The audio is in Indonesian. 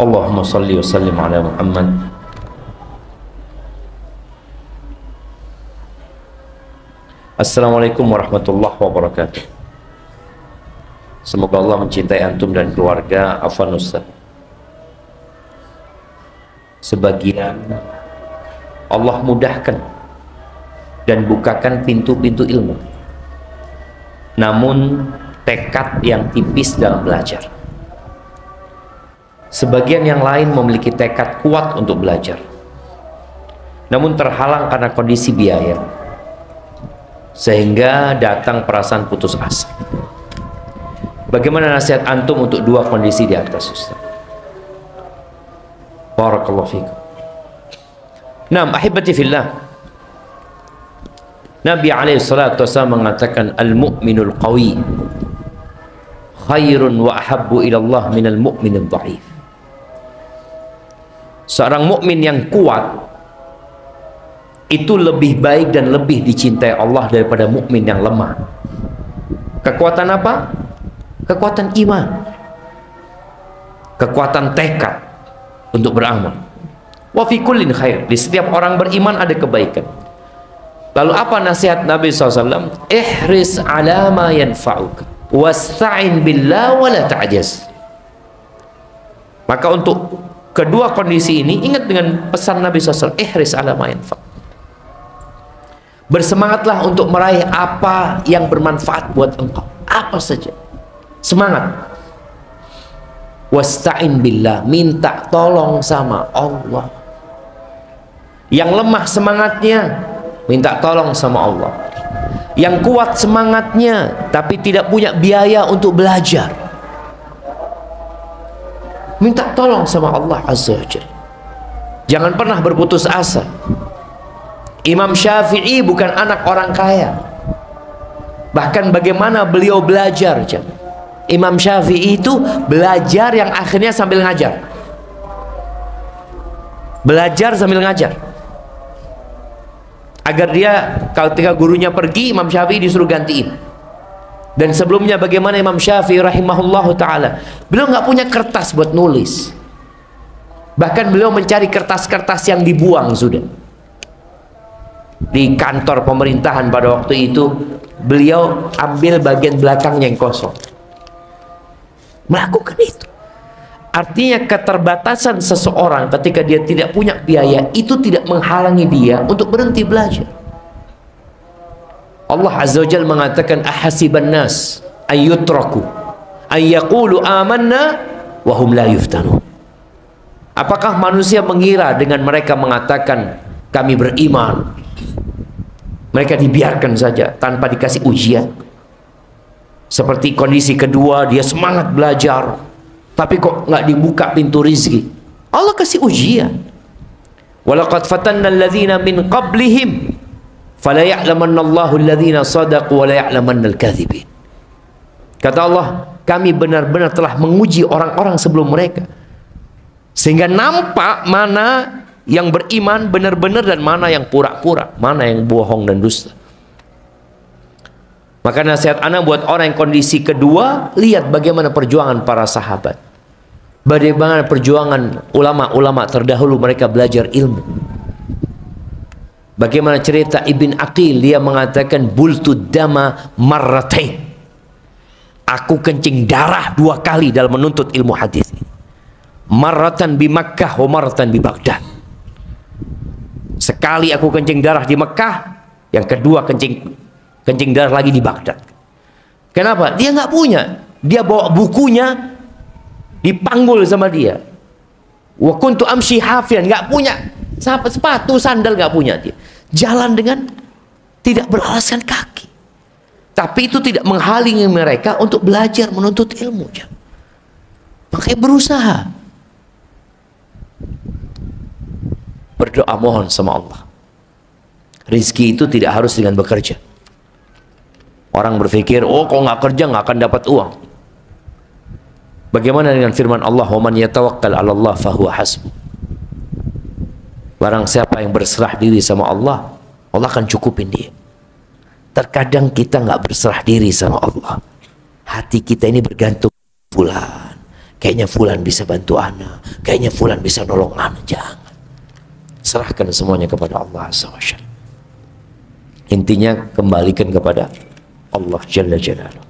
Allahumma salli wa sallim ala Muhammad. Assalamualaikum warahmatullahi wabarakatuh. Semoga Allah mencintai antum dan keluarga. Afwan Ustaz, sebagian Allah mudahkan dan bukakan pintu-pintu ilmu, namun tekad yang tipis dalam belajar. Sebagian yang lain memiliki tekad kuat untuk belajar, namun terhalang karena kondisi biaya, sehingga datang perasaan putus asa. Bagaimana nasihat antum untuk dua kondisi di atas, Ustaz? Barakallahu fikum. Naam, ahibati fillah, Nabi alaihi salatu wasallam mengatakan al-mu'minul qawi khairun wa ahabbu ila Allah minal mu'minil dha'if. Seorang mukmin yang kuat itu lebih baik dan lebih dicintai Allah daripada mukmin yang lemah. Kekuatan apa? Kekuatan iman, kekuatan tekad untuk beramal. Wa fi kullin khair, di setiap orang beriman ada kebaikan. Lalu apa nasihat Nabi SAW? Ihris ala ma yanfa'uka wasta'in billah wa la ta'jaz. Maka untuk kedua kondisi ini, ingat dengan pesan Nabi SAW, ihris ala ma yanfa'uka. Bersemangatlah untuk meraih apa yang bermanfaat buat engkau, apa saja. Semangat. Wasta'in billah, minta tolong sama Allah. Yang lemah semangatnya, minta tolong sama Allah. Yang kuat semangatnya tapi tidak punya biaya untuk belajar, minta tolong sama Allah Azza wa Jalla. Jangan pernah berputus asa. Imam Syafi'i bukan anak orang kaya, bahkan bagaimana beliau belajar. Imam Syafi'i itu belajar yang akhirnya sambil ngajar, belajar sambil ngajar, agar dia ketika gurunya pergi, Imam Syafi'i disuruh gantiin. Dan sebelumnya bagaimana Imam Syafi'i rahimahullahu ta'ala, beliau nggak punya kertas buat nulis, bahkan beliau mencari kertas-kertas yang dibuang sudah di kantor pemerintahan pada waktu itu. Beliau ambil bagian belakangnya yang kosong, melakukan itu. Artinya keterbatasan seseorang ketika dia tidak punya biaya itu tidak menghalangi dia untuk berhenti belajar. Allah Azza wa Jalla mengatakan ahasiban nas ayyutraku ayyaqulu amanna wa hum la yuftanun. Apakah manusia mengira dengan mereka mengatakan kami beriman, mereka dibiarkan saja tanpa dikasih ujian? Seperti kondisi kedua, dia semangat belajar tapi kok nggak dibuka pintu rizki. Allah kasih ujian. Walaqad fatanna alladhina min qablihim fala ya'lamanna Allahu alladhina sadaqu wa la ya'lamanna al-kadhibin. Kata Allah, kami benar-benar telah menguji orang-orang sebelum mereka, sehingga nampak mana yang beriman benar-benar dan mana yang pura-pura, mana yang bohong dan dusta. Maka nasihat ana buat orang yang kondisi kedua, lihat bagaimana perjuangan para sahabat, bagaimana perjuangan ulama-ulama terdahulu, mereka belajar ilmu. Bagaimana cerita Ibn Aqil, dia mengatakan bultud dama marratain, aku kencing darah 2 kali dalam menuntut ilmu hadis. Marratan bi Makkah wa marratan bi Baghdad. Sekali aku kencing darah di Mekah, yang kedua kencing darah lagi di Baghdad. Kenapa? Dia nggak punya. Dia bawa bukunya, dipanggul sama dia. Wa kuntu amshi hafian, nggak punya sepatu sandal, nggak punya dia. Jalan dengan tidak beralaskan kaki. Tapi itu tidak menghalangi mereka untuk belajar menuntut ilmu. Makanya berusaha. Berdoa mohon sama Allah. Rizki itu tidak harus dengan bekerja. Orang berpikir, oh kalau nggak kerja nggak akan dapat uang. Bagaimana dengan firman Allah, "Wa man yatawakkal 'ala Allah fahuwa hasbuh." Barang siapa yang berserah diri sama Allah, Allah akan cukupin dia. Terkadang kita nggak berserah diri sama Allah. Hati kita ini bergantung bulan. kayaknya fulan bisa bantu ana, kayaknya fulan bisa nolong ana. Jangan. Serahkan semuanya kepada Allah Azza wa Jalla. Intinya kembalikan kepada Allah Jalla Jalaluhu.